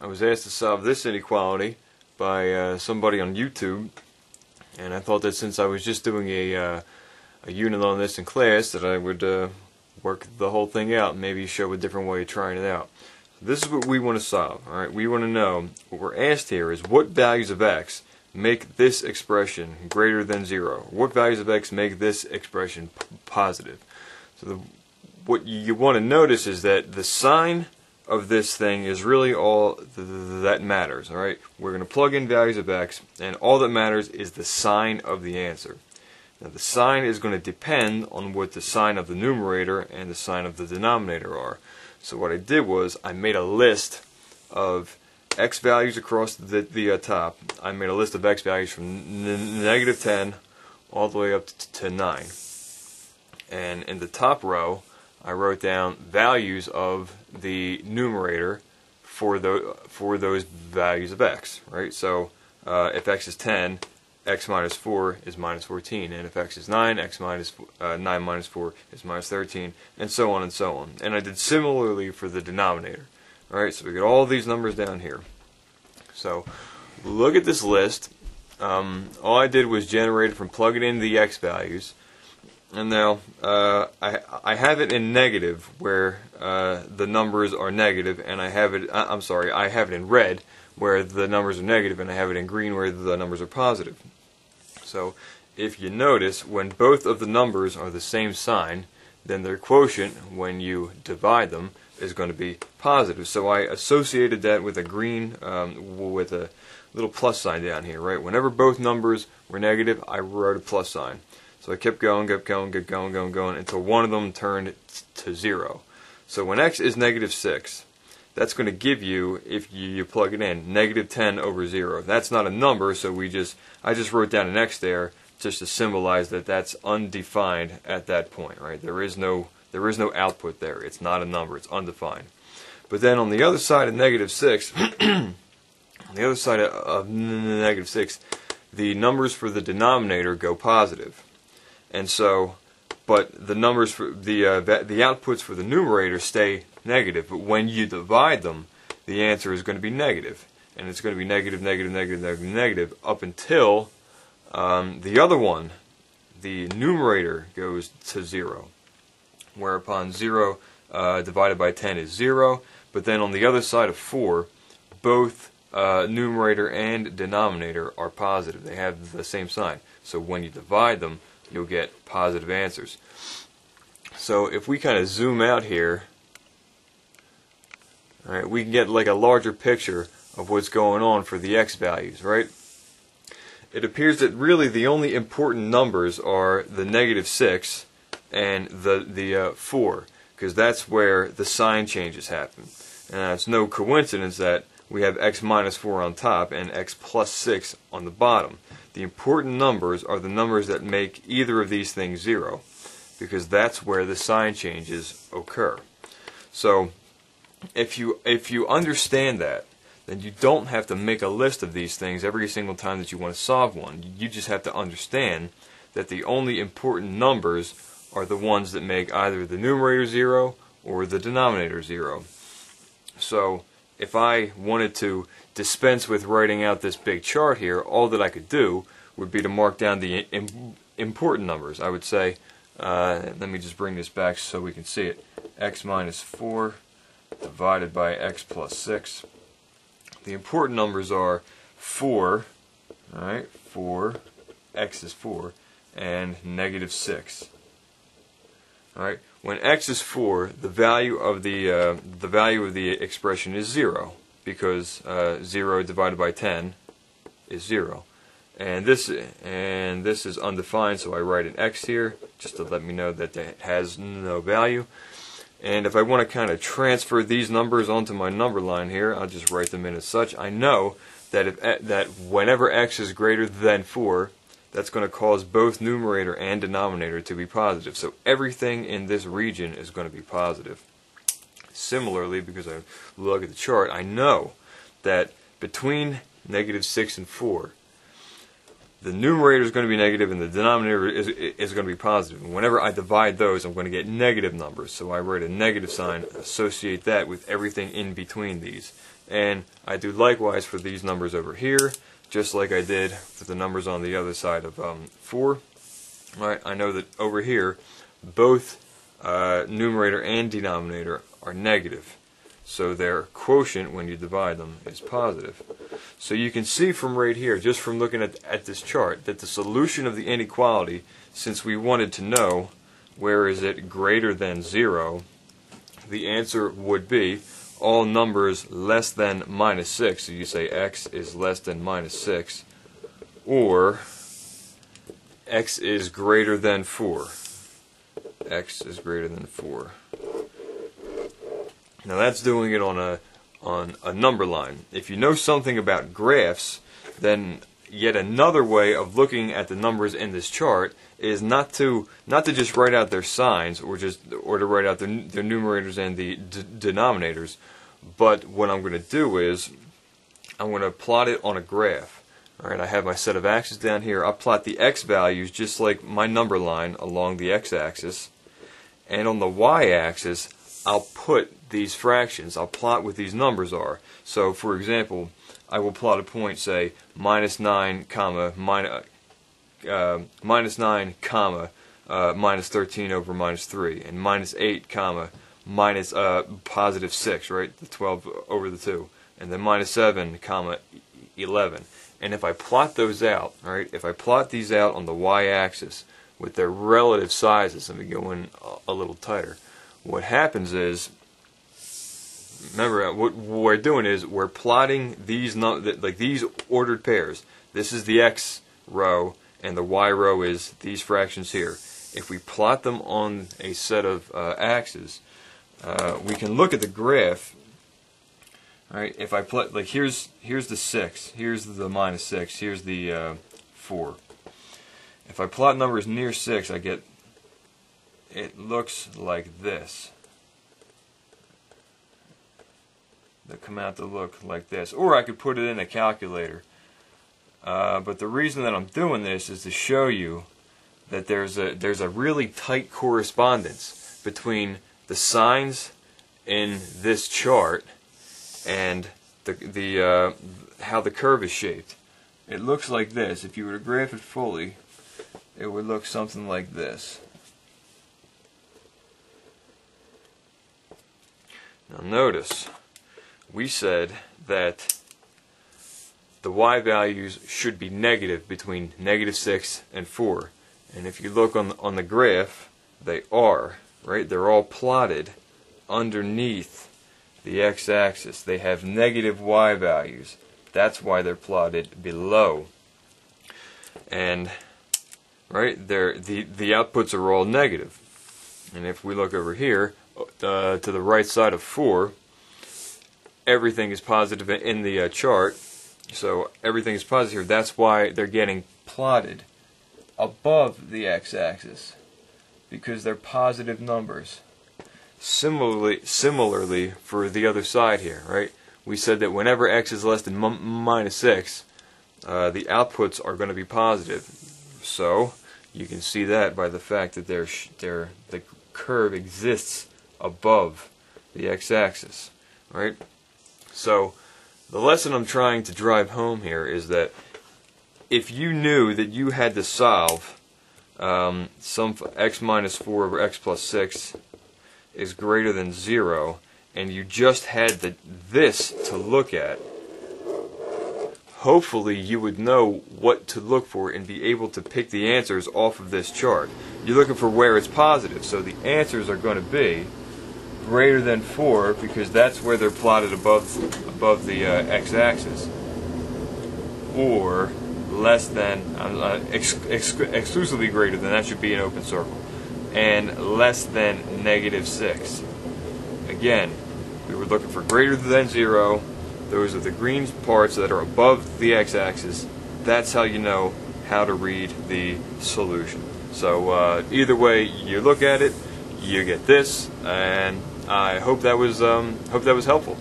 I was asked to solve this inequality by somebody on YouTube, and I thought that since I was just doing a unit on this in class, that I would work the whole thing out and maybe show a different way of trying it out. This is what we want to solve. All right, we want to know, what we're asked here is what values of x make this expression greater than 0? What values of x make this expression positive? So what you want to notice is that the sign of this thing is really all that matters. All right, we're going to plug in values of x, and all that matters is the sign of the answer. Now the sign is going to depend on what the sign of the numerator and the sign of the denominator are. So what I did was I made a list of x values across the top. I made a list of x values from negative 10 all the way up to 9. And in the top row, I wrote down values of the numerator for those values of x. Right. So if x is 10, x minus 4 is minus 14, and if x is 9, x minus 9 minus 4 is minus 13, and so on and so on. And I did similarly for the denominator. Alright, so we got all these numbers down here. So look at this list. All I did was generate it from plugging in the x values. And now I have it in negative where the numbers are negative, and I have it in red where the numbers are negative, and I have it in green where the numbers are positive. So if you notice, when both of the numbers are the same sign, then their quotient, when you divide them, is going to be positive. So I associated that with a green, with a little plus sign down here, right? Whenever both numbers were negative, I wrote a plus sign. So I kept going until one of them turned to 0. So when x is negative 6, that's going to give you, if you plug it in, negative 10 over 0. That's not a number, so I just wrote down an x there just to symbolize that that's undefined at that point, right? There is no output there. It's not a number. It's undefined. But then on the other side of negative 6, on the other side of negative 6, the numbers for the denominator go positive. And so, but the numbers for the outputs for the numerator stay negative. But when you divide them, the answer is going to be negative, and it's going to be negative, negative, negative, negative, negative up until the other one, the numerator, goes to 0. Whereupon 0 divided by 10 is 0. But then on the other side of 4, both numerator and denominator are positive. They have the same sign. So when you divide them, you'll get positive answers. So if we kind of zoom out here, all right, we can get like a larger picture of what's going on for the x values, right? It appears that really the only important numbers are the negative 6 and the 4, because that's where the sign changes happen. And it's no coincidence that we have x minus 4 on top and x plus 6 on the bottom. The important numbers are the numbers that make either of these things 0, because that's where the sign changes occur. So if you understand that, then you don't have to make a list of these things every single time that you want to solve one. You just have to understand that the only important numbers are the ones that make either the numerator 0 or the denominator 0. So if I wanted to dispense with writing out this big chart here, all that I could do would be to mark down the important numbers. I would say, let me just bring this back so we can see it, x minus 4 divided by x plus 6. The important numbers are 4, all right, 4, x is 4, and negative 6. All right, when x is 4, the value of the expression is 0, because 0 divided by 10 is 0. And this is undefined, so I write an x here just to let me know that it has no value. And if I want to kind of transfer these numbers onto my number line here, I'll just write them in as such. I know that whenever x is greater than 4, that's going to cause both numerator and denominator to be positive. So everything in this region is going to be positive. Similarly, because I look at the chart, I know that between negative 6 and 4, the numerator is going to be negative and the denominator is going to be positive. And whenever I divide those, I'm going to get negative numbers. So I write a negative sign, associate that with everything in between these. And I do likewise for these numbers over here, just like I did for the numbers on the other side of 4. Alright, I know that over here, both numerator and denominator are negative. So their quotient, when you divide them, is positive. So you can see from right here, just from looking at this chart, that the solution of the inequality, since we wanted to know where is it greater than 0, the answer would be all numbers less than minus 6. So you say x is less than minus 6, or x is greater than 4. X is greater than 4. Now that's doing it on a number line. If you know something about graphs, then yet another way of looking at the numbers in this chart is not to just write out their signs or to write out their numerators and the denominators, but what I'm going to do is I'm going to plot it on a graph. Alright, I have my set of axes down here. I'll plot the x values just like my number line along the x-axis, and on the y-axis I'll put these fractions. I'll plot what these numbers are. So for example, I will plot a point, say minus 9 comma minus 13 over minus 3, and minus 8 comma minus positive 6, right, the 12 over the 2, and then minus 7 comma 11. And if I plot those out, right, if I plot these out on the y-axis with their relative sizes, let me go in a little tighter, what happens is, remember, what we're doing is we're plotting these like these ordered pairs. This is the x row, and the y row is these fractions here. If we plot them on a set of axes, we can look at the graph. All right, if I plot, like here's the 6, here's the minus 6, here's the 4. If I plot numbers near 6, I get, it looks like this. They come out to look like this. Or I could put it in a calculator. But the reason that I'm doing this is to show you that there's a really tight correspondence between the signs in this chart and how the curve is shaped. It looks like this. If you were to graph it fully, it would look something like this. Now notice, we said that the y values should be negative between negative 6 and 4. And if you look on the graph, they are, right? They're all plotted underneath the x-axis. They have negative y values. That's why they're plotted below. And right there, the outputs are all negative. And if we look over here to the right side of 4, everything is positive in the chart. So everything is positive here. That's why they're getting plotted above the x-axis, because they're positive numbers. Similarly for the other side here, right? We said that whenever x is less than minus 6, the outputs are going to be positive. So you can see that by the fact that the curve exists above the x-axis, right? So the lesson I'm trying to drive home here is that if you knew that you had to solve some x minus 4 over x plus 6 is greater than 0, and you just had this to look at, hopefully you would know what to look for and be able to pick the answers off of this chart. You're looking for where it's positive, so the answers are going to be greater than 4 because that's where they're plotted above the x-axis, or less than, exclusively greater than, that should be an open circle, and less than negative 6. Again, we were looking for greater than 0. Those are the green parts that are above the x-axis. That's how you know how to read the solution. So either way you look at it, you get this, and I hope that was helpful.